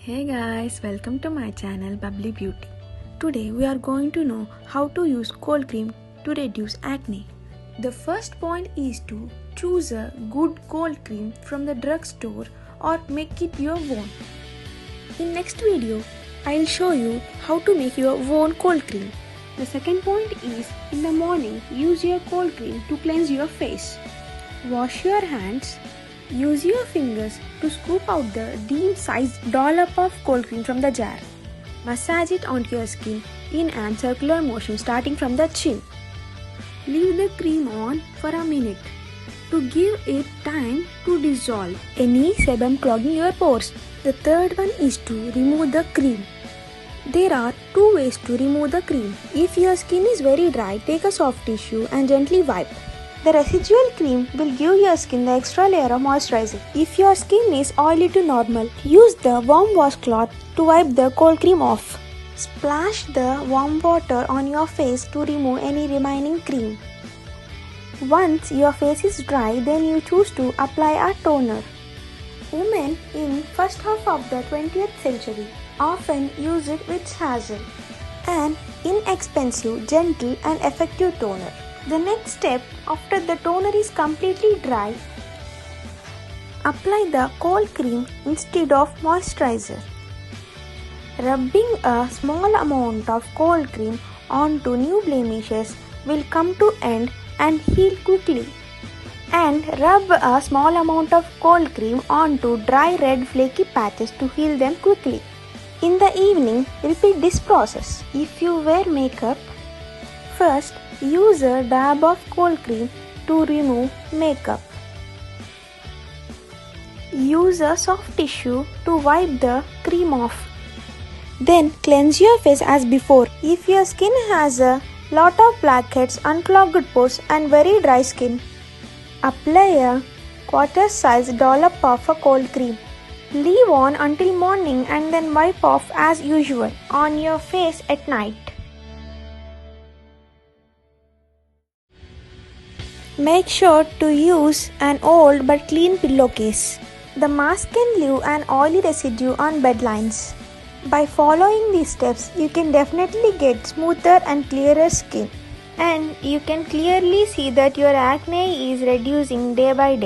Hey guys, welcome to my channel Babli Beauty. Today we are going to know how to use cold cream to reduce acne. The first point is to choose a good cold cream from the drugstore or make it your own. In next video, I'll show you how to make your own cold cream. The second point is in the morning use your cold cream to cleanse your face. Wash your hands. Use your fingers to scoop out the dime-sized dollop of cold cream from the jar. Massage it onto your skin in a circular motion starting from the chin. Leave the cream on for a minute to give it time to dissolve any sebum clogging your pores. The third one is to remove the cream. There are two ways to remove the cream. If your skin is very dry, take a soft tissue and gently wipe. The residual cream will give your skin the extra layer of moisturizer. If your skin is oily to normal, use the warm washcloth to wipe the cold cream off. Splash the warm water on your face to remove any remaining cream. Once your face is dry, then you choose to apply a toner. Women in first half of the 20th century often use it with hazel, an inexpensive, gentle and effective toner. The next step, after the toner is completely dry, apply the cold cream instead of moisturizer. Rubbing a small amount of cold cream onto new blemishes will come to end and heal quickly. And rub a small amount of cold cream onto dry red flaky patches to heal them quickly. In the evening, repeat this process. If you wear makeup, first use a dab of cold cream to remove makeup. Use a soft tissue to wipe the cream off. Then cleanse your face as before. If your skin has a lot of blackheads, unclogged pores and very dry skin, apply a quarter-sized dollop of a cold cream. Leave on until morning and then wipe off as usual on your face at night. Make sure to use an old but clean pillowcase. The mask can leave an oily residue on bed lines. By following these steps, you can definitely get smoother and clearer skin. And you can clearly see that your acne is reducing day by day.